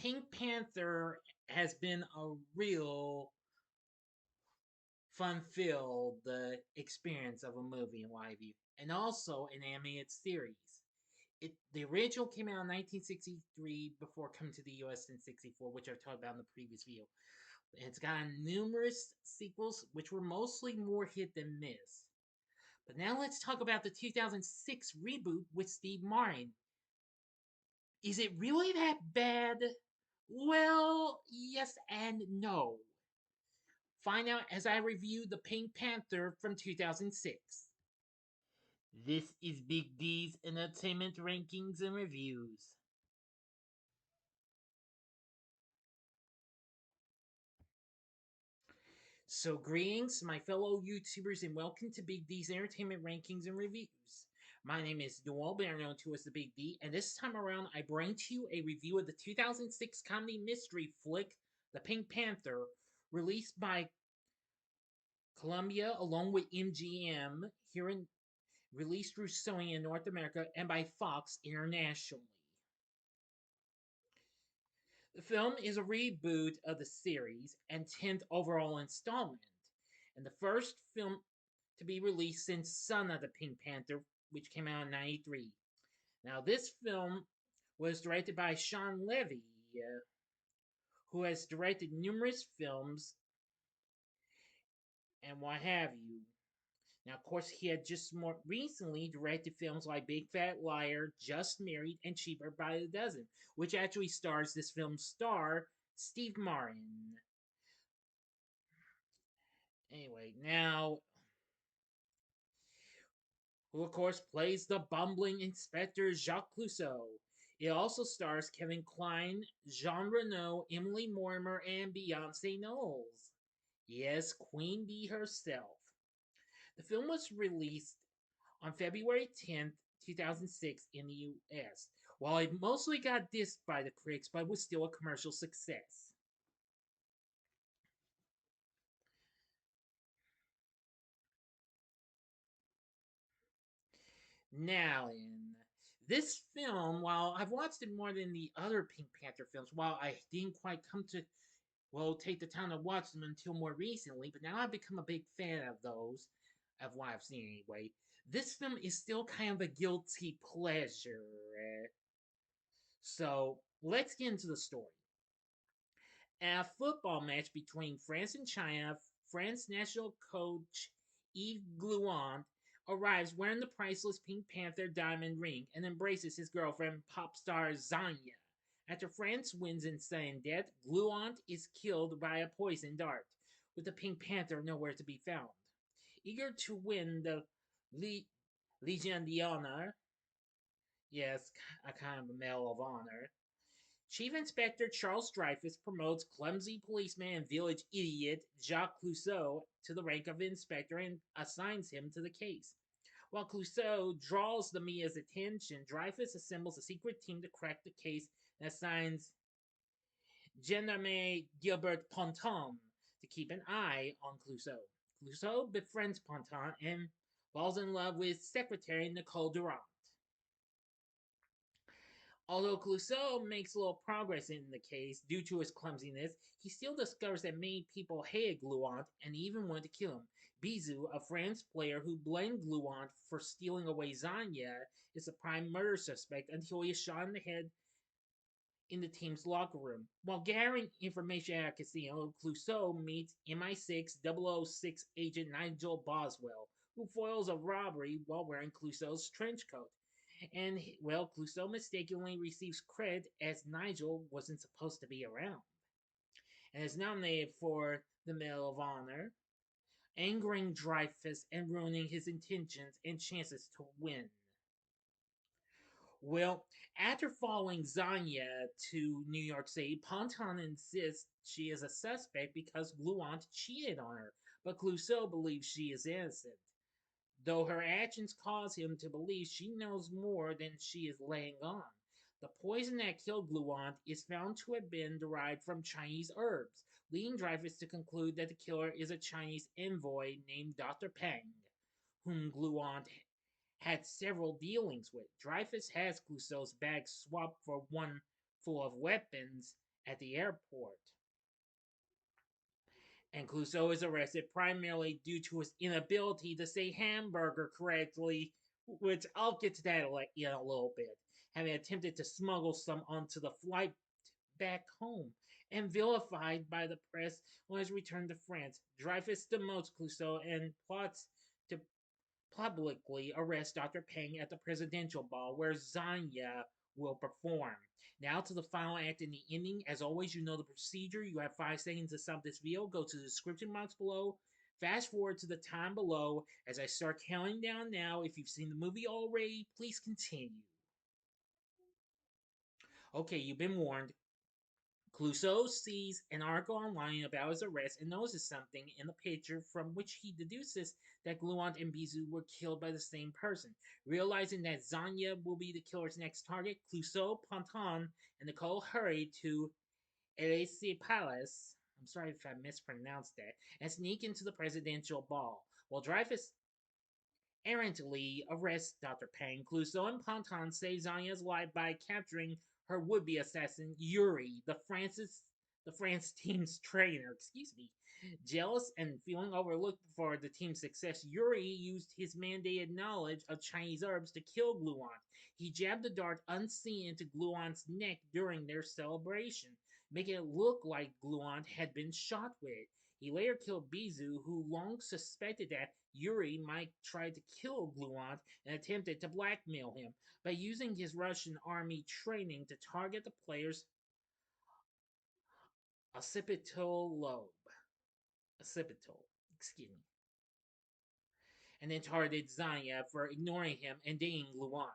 Pink Panther has been a real fun-filled experience of a movie in my view, and also an animated series. The original came out in 1963 before coming to the U.S. in '64, which I've talked about in the previous video. And it's gotten numerous sequels, which were mostly more hit than miss. But now let's talk about the 2006 reboot with Steve Martin. Is it really that bad? Well, yes and no. Find out as I review the Pink Panther from 2006. This is Big D's Entertainment Rankings and Reviews. So, greetings, my fellow YouTubers, and welcome to Big D's Entertainment Rankings and Reviews. My name is Noel, better known to as the Big D, and this time around I bring to you a review of the 2006 comedy mystery flick, The Pink Panther, released by Columbia along with MGM here in released through Sony in North America and by Fox internationally. The film is a reboot of the series and 10th overall installment, and the first film to be released since Son of the Pink Panther, which came out in '93. Now, this film was directed by Sean Levy, who has directed numerous films and what have you. Now, of course, he had just more recently directed films like Big Fat Liar, Just Married, and Cheaper by the Dozen, which actually stars this film's star, Steve Martin. Anyway, now, who of course plays the bumbling Inspector Jacques Clouseau. It also stars Kevin Kline, Jean Reno, Emily Mortimer, and Beyonce Knowles. Yes, Queen Bee herself. The film was released on February 10th, 2006 in the US. While it mostly got dissed by the critics, but was still a commercial success. Now, in this film, while I've watched it more than the other Pink Panther films, while I didn't quite come to, well, take the time to watch them until more recently, but now I've become a big fan of those, of what I've seen anyway. This film is still kind of a guilty pleasure. So, let's get into the story. At a football match between France and China, France national coach Yves Gluant arrives wearing the priceless Pink Panther diamond ring and embraces his girlfriend, pop star Zanya. After France wins in sudden death, Gluant is killed by a poison dart, with the Pink Panther nowhere to be found. Eager to win the Legion d'Honneur, yes, a kind of a Medal of Honor, Chief Inspector Charles Dreyfus promotes clumsy policeman and village idiot Jacques Clouseau to the rank of inspector and assigns him to the case. While Clouseau draws the media's attention, Dreyfus assembles a secret team to crack the case and assigns Gendarme Gilbert Ponton to keep an eye on Clouseau. Clouseau befriends Ponton and falls in love with secretary Nicole Durant. Although Clouseau makes little progress in the case due to his clumsiness, he still discovers that many people hated Gluant and even wanted to kill him. Bizou, a France player who blamed Gluant for stealing away Zanya, is the prime murder suspect until he is shot in the head in the team's locker room. While gathering information at a casino, Clouseau meets MI6 006 agent Nigel Boswell, who foils a robbery while wearing Clouseau's trench coat. And, well, Clouseau mistakenly receives credit as Nigel wasn't supposed to be around, and is nominated for the Medal of Honor, angering Dreyfus and ruining his intentions and chances to win. Well, after following Zanya to New York City, Ponton insists she is a suspect because Gluant cheated on her, but Clouseau believes she is innocent, though her actions cause him to believe she knows more than she is laying on. The poison that killed Gluant is found to have been derived from Chinese herbs, leading Dreyfus to conclude that the killer is a Chinese envoy named Dr. Peng, whom Gluant had several dealings with. Dreyfus has Clouseau's bag swapped for one full of weapons at the airport. And Clouseau is arrested primarily due to his inability to say hamburger correctly, which I'll get to that in a little bit, having attempted to smuggle some onto the flight back home, and vilified by the press on his return to France. Dreyfus demotes Clouseau and plots to publicly arrest Dr. Peng at the presidential ball where Zanya will perform. Now to the final act and the ending. As always, you know the procedure. You have 5 seconds to stop this video. Go to the description box below. Fast forward to the time below as I start counting down now. If you've seen the movie already, please continue. Okay, you've been warned. Clouseau sees an article online about his arrest and notices something in the picture from which he deduces that Gluant and Bizou were killed by the same person. Realizing that Zanya will be the killer's next target, Clouseau, Ponton, and Nicole hurry to Elysee Palace. I'm sorry if I mispronounced that, and sneak into the presidential ball. While Dreyfus errantly arrests Dr. Peng, Clouseau and Ponton save Zanya's life by capturing her would-be assassin Yuri, the France team's trainer. Excuse me. Jealous and feeling overlooked for the team's success, Yuri used his mandated knowledge of Chinese herbs to kill Gluant. He jabbed the dart unseen into Gluant's neck during their celebration, making it look like Gluant had been shot with it. He later killed Bizou, who long suspected that Yuri might try to kill Gluant and attempted to blackmail him by using his Russian army training to target the player's occipital lobe. Occipital, excuse me. And then targeted Zanya for ignoring him and dating Gluant.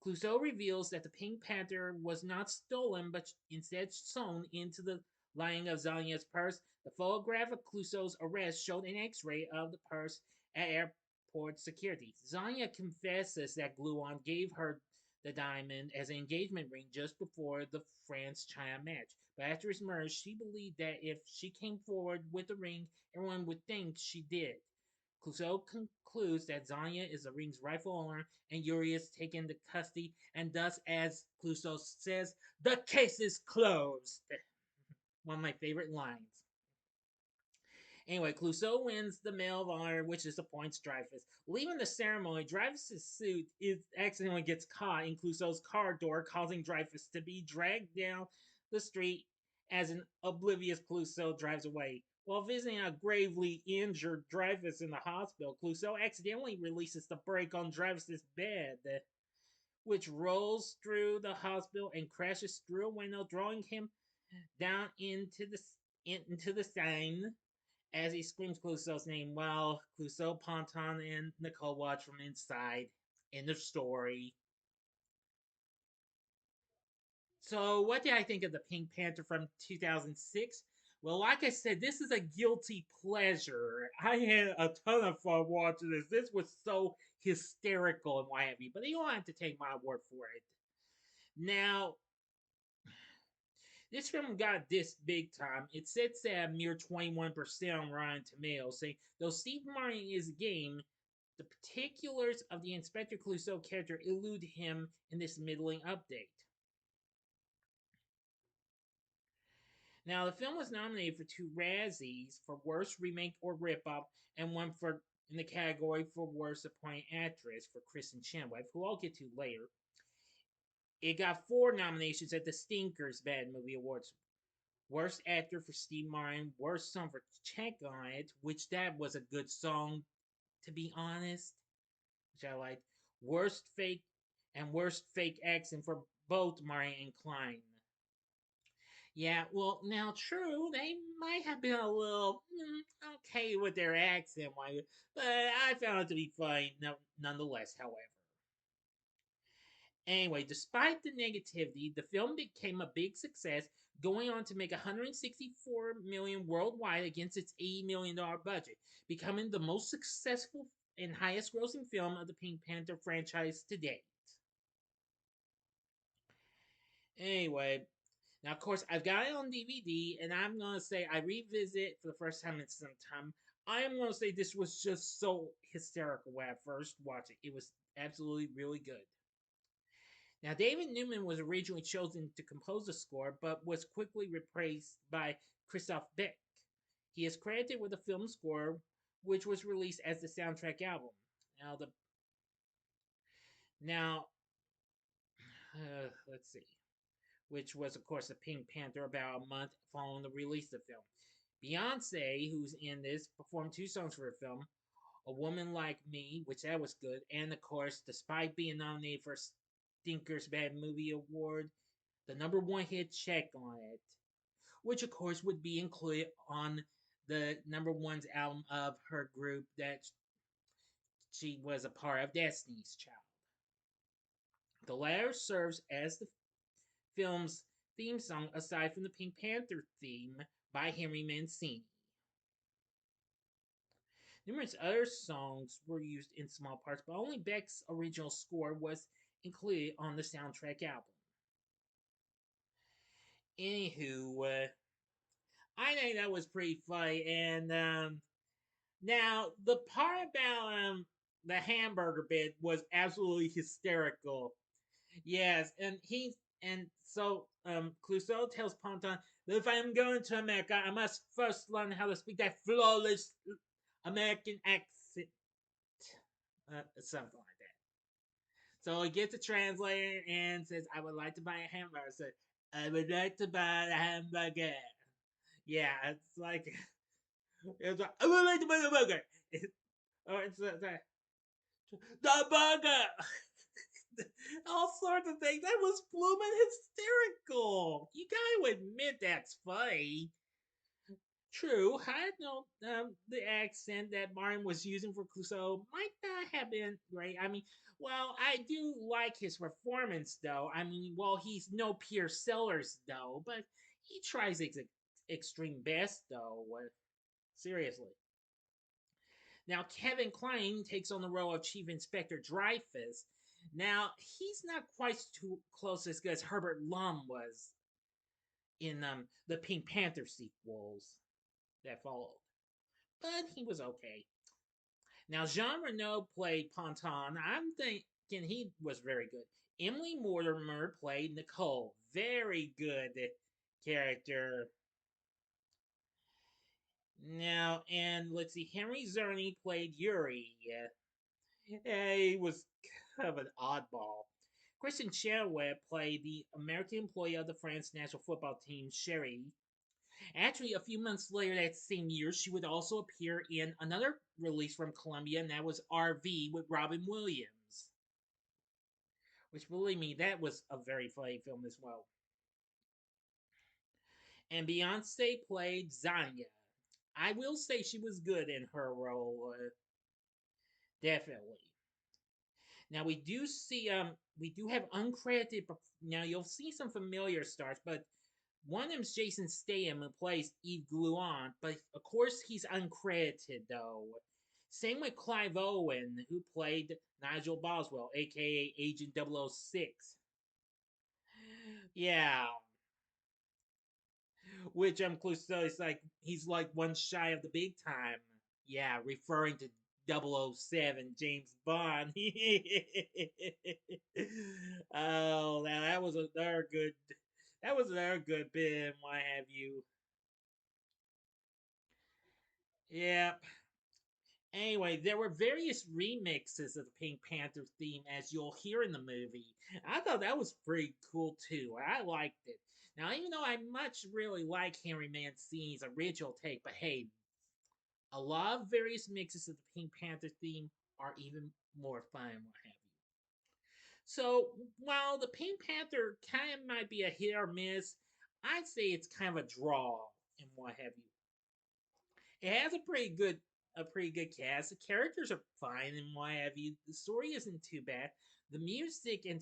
Clouseau reveals that the Pink Panther was not stolen, but instead sewn into the lining of Zanya's purse. The photograph of Clouseau's arrest showed an X-ray of the purse at airport security. Zanya confesses that Gluant gave her the diamond as an engagement ring just before the France-China match. But after his murder, she believed that if she came forward with the ring, everyone would think she did. Clouseau concludes that Zanya is the ring's rightful owner and Yuri is taken into custody, and thus, as Clouseau says, the case is closed. One of my favorite lines. Anyway, Clouseau wins the Medal of Honor, which disappoints Dreyfus. Leaving the ceremony, Dreyfus's suit accidentally gets caught in Clouseau's car door, causing Dreyfus to be dragged down the street as an oblivious Clouseau drives away. While visiting a gravely injured Dreyfus in the hospital, Clouseau accidentally releases the brake on Dreyfus's bed, which rolls through the hospital and crashes through a window, drawing him down into the Seine as he screams Clouseau's name while Clouseau, Ponton, and Nicole watch from inside. End of story. So, what did I think of the Pink Panther from 2006? Well, like I said, this is a guilty pleasure. I had a ton of fun watching this. This was so hysterical and what have you, but you don't have to take my word for it. Now, this film got this big time. It sits at a mere 21% on Rotten Tomatoes, saying, though Steve Martin is game, the particulars of the Inspector Clouseau character elude him in this middling update. Now, the film was nominated for 2 Razzies for Worst Remake or Rip-Off, and one for in the category for Worst Supporting Actress for Kristen Chenoweth, who I'll get to later. It got 4 nominations at the Stinkers Bad Movie Awards. Worst Actor for Steve Martin, Worst Song for Check On It, which that was a good song, to be honest, which I liked. Worst Fake Accent for both Martin and Kline. Yeah, well, now, true, they might have been a little okay with their accent, but I found it to be funny nonetheless, however. Anyway, despite the negativity, the film became a big success, going on to make 164 million worldwide against its $80 million budget, becoming the most successful and highest grossing film of the Pink Panther franchise to date. Anyway, now, of course, I've got it on DVD, and I'm going to say I revisit it for the first time in some time. I am going to say this was just so hysterical when I first watched it. It was absolutely really good. Now, David Newman was originally chosen to compose the score, but was quickly replaced by Christoph Beck. He is credited with the film score, which was released as the soundtrack album. Now, the now, let's see, which was of course the Pink Panther about a month following the release of the film. Beyonce, who's in this, performed two songs for the film, "A Woman Like Me," which that was good, and of course, despite being nominated for Stinker's Bad Movie Award, the number one hit "Check on It," which of course would be included on the number one's album of her group that she was a part of, Destiny's Child. The latter serves as the film's theme song aside from the Pink Panther theme by Henry Mancini. Numerous other songs were used in small parts, but only Beck's original score was included on the soundtrack album. Anywho, I think that was pretty funny. And now the part about the hamburger bit was absolutely hysterical. Yes, and so Clouseau tells Ponton that if I am going to America, I must first learn how to speak that flawless American accent, something like that. So he gets a translator and says, "I would like to buy a hamburger." So I would like to buy a hamburger. Yeah, it's like I would like to buy a burger. Oh, the burger. All sorts of things. That was blooming hysterical. You gotta admit that's funny. True, I know the accent that Martin was using for Clouseau might not have been great. I mean, well, I do like his performance, though. I mean, well, he's no Pierre Sellers, though, but he tries his extreme best, though. Seriously. Now, Kevin Kline takes on the role of Chief Inspector Dreyfus. Now, he's not quite too close as good as Herbert Lum was in the Pink Panther sequels that followed, but he was okay. Now, Jean Reno played Ponton. I'm thinking he was very good. Emily Mortimer played Nicole. Very good character. Now, and let's see, Henry Czerny played Yuri. He was kind of an oddball. Kristen Chenoweth played the American employee of the France national football team, Sherry. Actually, a few months later that same year, she would also appear in another release from Columbia, and that was RV with Robin Williams. Which, believe me, that was a very funny film as well. And Beyonce played Zanya. I will say she was good in her role, definitely. Now we do have uncredited. Now you'll see some familiar stars, but one of them is Jason Statham, who plays Yves Gluant, but of course he's uncredited though. Same with Clive Owen, who played Nigel Boswell, aka Agent 006. Yeah, which Clouseau is like he's like one shy of the big time. Yeah, referring to 007 James Bond. Oh, now that was another good bit and what have you. Yeah. Anyway, there were various remixes of the Pink Panther theme, as you'll hear in the movie. I thought that was pretty cool too. I liked it. Now, even though I much really like Henry Mancini's original take, but hey, a lot of various mixes of the Pink Panther theme are even more fun, what have you. So, while the Pink Panther kind of might be a hit or miss, I'd say it's kind of a draw and what have you. It has a pretty good cast. The characters are fine and what have you. The story isn't too bad. The music and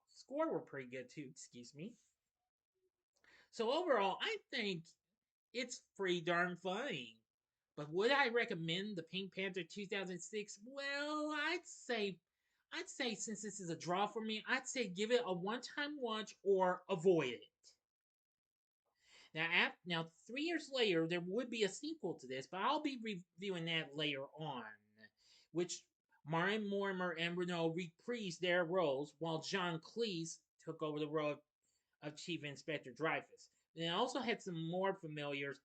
score were pretty good too. Excuse me. So overall, I think it's pretty darn funny. But would I recommend the Pink Panther 2006? Well, I'd say since this is a draw for me, I'd say give it a one-time watch or avoid it. Now, 3 years later, there would be a sequel to this, but I'll be reviewing that later on, which Martin Mortimer and Renault reprised their roles, while John Cleese took over the role of Chief Inspector Dreyfus. And it also had some more familiar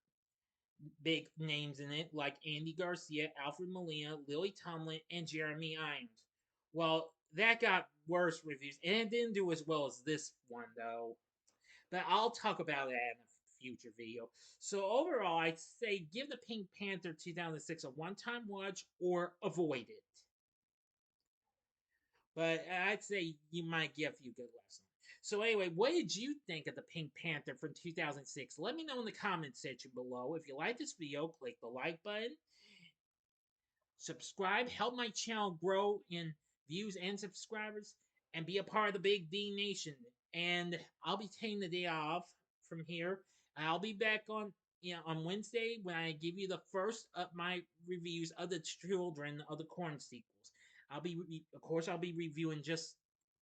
big names in it, like Andy Garcia, Alfred Molina, Lily Tomlin, and Jeremy Irons. Well, that got worse reviews, and it didn't do as well as this one, though. But I'll talk about that in a future video. So overall, I'd say give the Pink Panther 2006 a one-time watch or avoid it. But I'd say you might get a few good lessons. So anyway, what did you think of the Pink Panther from 2006? Let me know in the comment section below. If you like this video, click the like button, subscribe, help my channel grow in views and subscribers, and be a part of the Big D Nation. And I'll be taking the day off from here. I'll be back on Wednesday when I give you the first of my reviews of the Children of the Corn sequels. Of course, I'll be reviewing just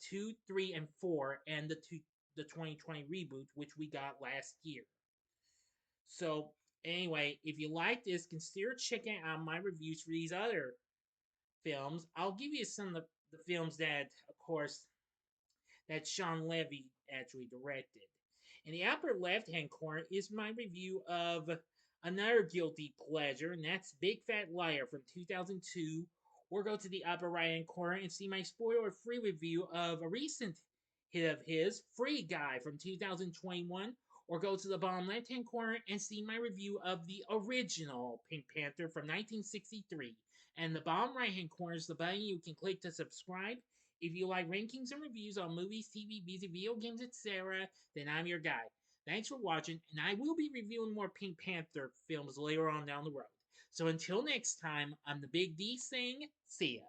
2, 3, and 4, and the 2020 reboot, which we got last year. So anyway, if you like this, consider checking out my reviews for these other films. I'll give you some of the films that, of course, that Sean Levy actually directed. In the upper left-hand corner is my review of another guilty pleasure, and that's Big Fat Liar from 2002. Or go to the upper right-hand corner and see my spoiler-free review of a recent hit of his, Free Guy from 2021. Or go to the bottom left-hand corner and see my review of the original Pink Panther from 1963. And the bottom right-hand corner is the button you can click to subscribe. If you like rankings and reviews on movies, TV, music, video games, etc., then I'm your guy. Thanks for watching, and I will be reviewing more Pink Panther films later on down the road. So until next time, I'm the Big D saying, see ya.